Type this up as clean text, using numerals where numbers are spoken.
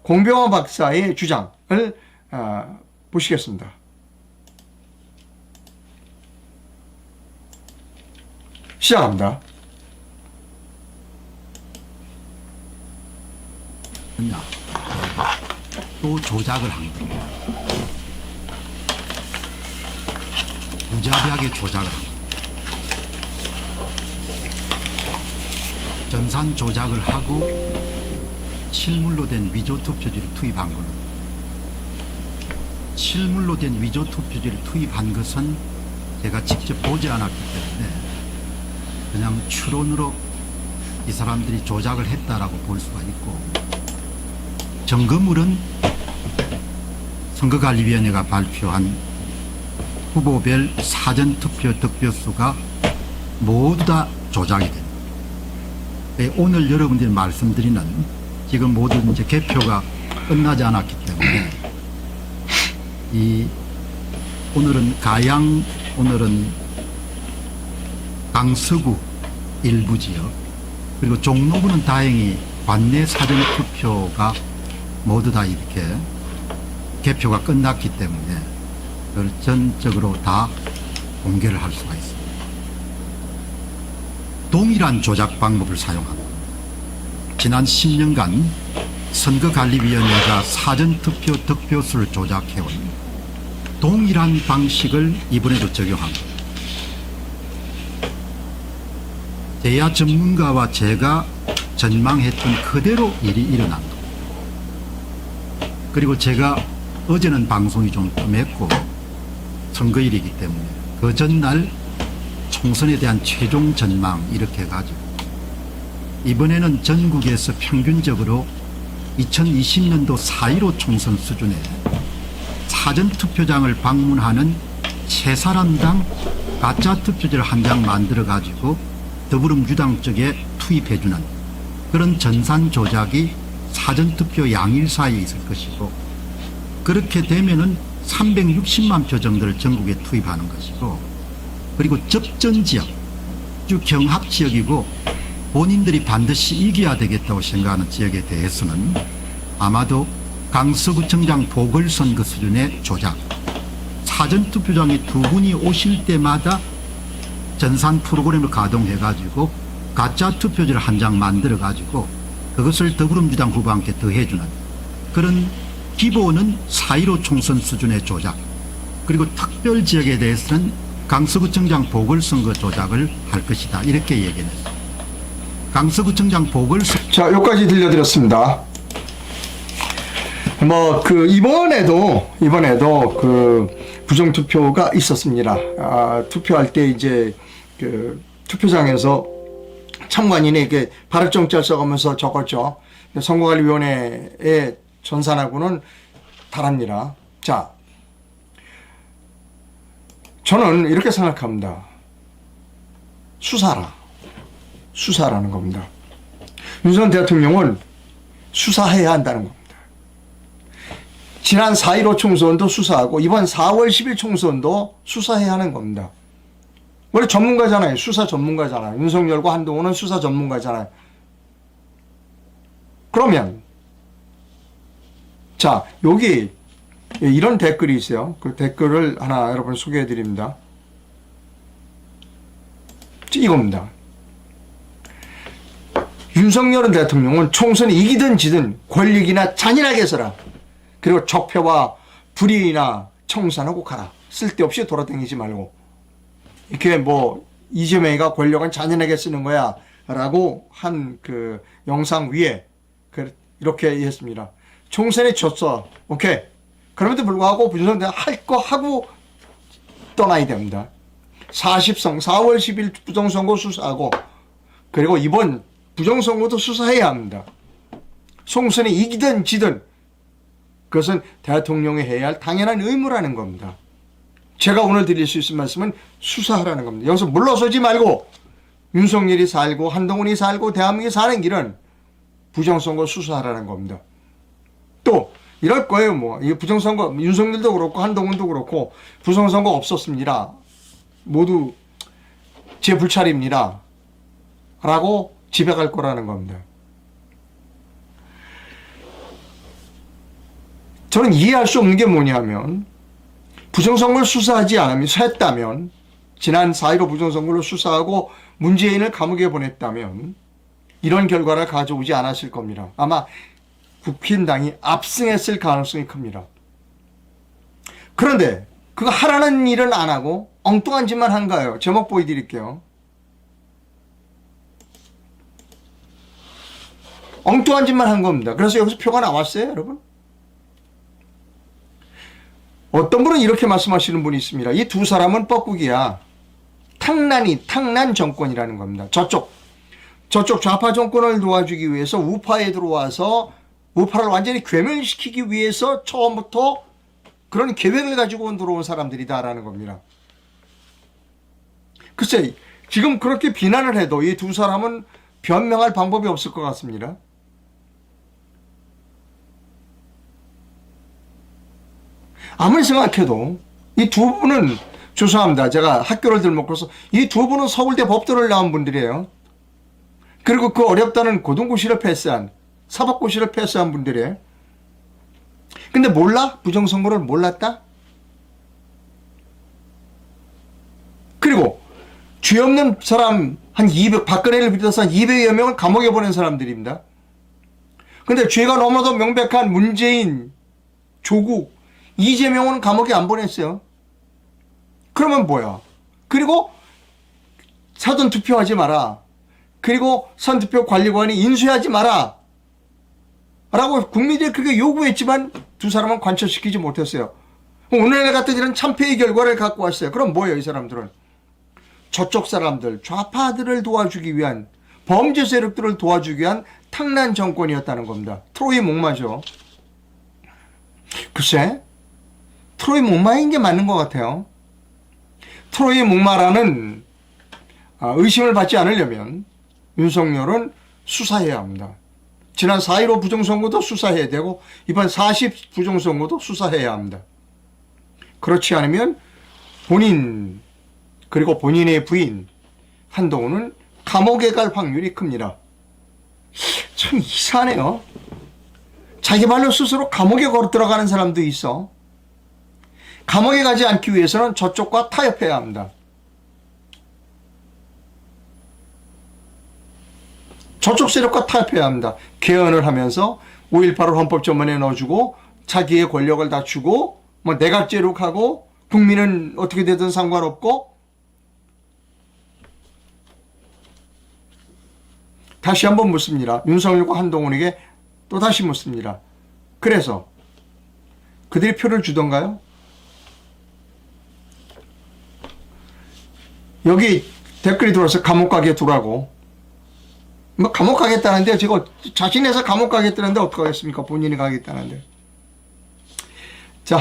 공병호 박사의 주장을 보시겠습니다. 시작합니다. 또 조작을 한 겁니다. 무자비하게 조작을 한 겁니다. 전산 조작을 하고 실물로 된 위조 투표지를 투입한 겁니다. 실물로 된 위조 투표지를 투입한 것은 제가 직접 보지 않았기 때문에 그냥 추론으로 이 사람들이 조작을 했다라고 볼 수가 있고, 증거물은 선거관리위원회가 발표한 후보별 사전투표 득표수가 모두 다 조작이 됩니다. 오늘 여러분들이 말씀드리는, 지금 모두 이제 개표가 끝나지 않았기 때문에 오늘은 가양, 오늘은 강서구 일부 지역, 그리고 종로구는 다행히 관내 사전투표가 모두 다 이렇게 개표가 끝났기 때문에 그걸 전적으로 다 공개를 할 수가 있습니다. 동일한 조작 방법을 사용합니다. 지난 10년간 선거관리위원회가 사전투표 득표수를 조작해온 동일한 방식을 이번에도 적용합니다. 제야 전문가와 제가 전망했던 그대로 일이 일어난 겁니다. 그리고 제가 어제는 방송이 좀 뜸했고 선거일이기 때문에 그 전날 총선에 대한 최종 전망 이렇게 해가지고 이번에는 전국에서 평균적으로 2020년도 4.15 총선 수준의 사전투표장을 방문하는 세 사람당 가짜 투표지를 한 장 만들어 가지고 더불어민주당 쪽에 투입해주는 그런 전산 조작이 사전투표 양일 사이에 있을 것이고, 그렇게 되면은 360만 표 정도를 전국에 투입하는 것이고, 그리고 접전 지역, 쭉 경합 지역이고 본인들이 반드시 이겨야 되겠다고 생각하는 지역에 대해서는 아마도 강서구청장 보궐선거 수준의 조작, 사전투표장에 두 분이 오실 때마다 전산 프로그램을 가동해 가지고 가짜 투표지를 한 장 만들어 가지고 그것을 더불어민주당 후보한테 더해주는 그런 기본은 4.15 총선 수준의 조작, 그리고 특별 지역에 대해서는 강서구청장 보궐선거 조작을 할 것이다, 이렇게 얘기했습니다. 강서구청장 보궐선거. 자, 여기까지 들려드렸습니다. 이번에도 그 부정투표가 있었습니다. 투표할 때 이제 그 투표장에서 참관인이 이렇게 발악정자를 써가면서 적었죠. 선거관리위원회의 전산하고는 다릅니다. 자, 저는 이렇게 생각합니다. 수사라는 겁니다. 윤석열 대통령은 수사해야 한다는 겁니다. 지난 4.15 총선도 수사하고 이번 4월 10일 총선도 수사해야 하는 겁니다. 원래 전문가잖아요. 수사 전문가잖아요. 윤석열과 한동훈은 수사 전문가잖아요. 그러면 자, 여기 이런 댓글이 있어요. 그 댓글을 하나 여러분 소개해 드립니다. 이겁니다. 윤석열 대통령은 총선이 이기든 지든 권력이나 잔인하게 써라. 그리고 적폐와 불의나 청산하고 가라. 쓸데없이 돌아다니지 말고. 이렇게 이재명이가 권력은 잔인하게 쓰는 거야 라고 한 그 영상 위에 이렇게 했습니다. 총선에 졌어. 오케이. 그럼에도 불구하고 윤석열 할 거 하고 떠나야 됩니다. 40성 4월 10일 부정선거 수사하고, 그리고 이번 부정선거도 수사해야 합니다. 총선에 이기든 지든 그것은 대통령이 해야 할 당연한 의무라는 겁니다. 제가 오늘 드릴 수 있는 말씀은 수사하라는 겁니다. 여기서 물러서지 말고 윤석열이 살고 한동훈이 살고 대한민국이 사는 길은 부정선거 수사하라는 겁니다. 또 이럴 거예요. 이 부정선거, 윤석열도 그렇고 한동훈도 그렇고 부정선거 없었습니다. 모두 제 불찰입니다. 라고 집에 갈 거라는 겁니다. 저는 이해할 수 없는 게 뭐냐면 부정선거를 수사하지 않으면 했다면 지난 4.15 부정선거를 수사하고 문재인을 감옥에 보냈다면 이런 결과를 가져오지 않았을 겁니다. 아마 국힘당이 압승했을 가능성이 큽니다. 그런데 그거 하라는 일은 안 하고 엉뚱한 짓만 한 거예요. 제목 보여드릴게요. 엉뚱한 짓만 한 겁니다. 그래서 여기서 표가 나왔어요, 여러분. 어떤 분은 이렇게 말씀하시는 분이 있습니다. 이 두 사람은 뻐꾸기야. 탕난 정권이라는 겁니다. 저쪽 좌파 정권을 도와주기 위해서 우파에 들어와서 우파를 완전히 괴멸시키기 위해서 처음부터 그런 계획을 가지고 들어온 사람들이다라는 겁니다. 글쎄, 지금 그렇게 비난을 해도 이 두 사람은 변명할 방법이 없을 것 같습니다. 아무리 생각해도 이 두 분은 죄송합니다. 제가 학교를 들먹고서 이 두 분은 서울대 법대를 나온 분들이에요. 그리고 그 어렵다는 고등고시를 패스한 사법고시를 패스한 분들이에요. 근데 몰라? 부정선거를 몰랐다? 그리고 죄 없는 사람 한 200, 박근혜를 비롯해서 한 200여 명을 감옥에 보낸 사람들입니다. 근데 죄가 너무나도 명백한 문재인, 조국, 이재명은 감옥에 안 보냈어요. 그러면 뭐야? 그리고 사전투표하지 마라. 그리고 선투표 관리관이 인수하지 마라. 라고 국민들이 그렇게 요구했지만 두 사람은 관철시키지 못했어요. 오늘 같은 이런 참패의 결과를 갖고 왔어요. 그럼 뭐예요, 이 사람들은? 저쪽 사람들, 좌파들을 도와주기 위한, 범죄 세력들을 도와주기 위한 탕난 정권이었다는 겁니다. 트로이 목마죠. 글쎄, 트로이 목마인 게 맞는 것 같아요. 트로이 목마라는 의심을 받지 않으려면 윤석열은 수사해야 합니다. 지난 4.15 부정선거도 수사해야 되고 이번 40 부정선거도 수사해야 합니다. 그렇지 않으면 본인 그리고 본인의 부인 한동훈은 감옥에 갈 확률이 큽니다. 참 이상하네요. 자기 말로 스스로 감옥에 걸어 들어가는 사람도 있어. 감옥에 가지 않기 위해서는 저쪽과 타협해야 합니다. 저쪽 세력과 타협해야 합니다. 개헌을 하면서 5.18을 헌법전문에 넣어주고 자기의 권력을 다 주고 뭐 내각제로 가고 국민은 어떻게 되든 상관없고 다시 한번 묻습니다. 윤석열과 한동훈에게 또 다시 묻습니다. 그래서 그들이 표를 주던가요? 여기 댓글이 들어와서 감옥 가게 두라고. 뭐 감옥 가겠다는데 제가 자신해서 감옥 가겠다는데 어떡하겠습니까? 본인이 가겠다는데. 자,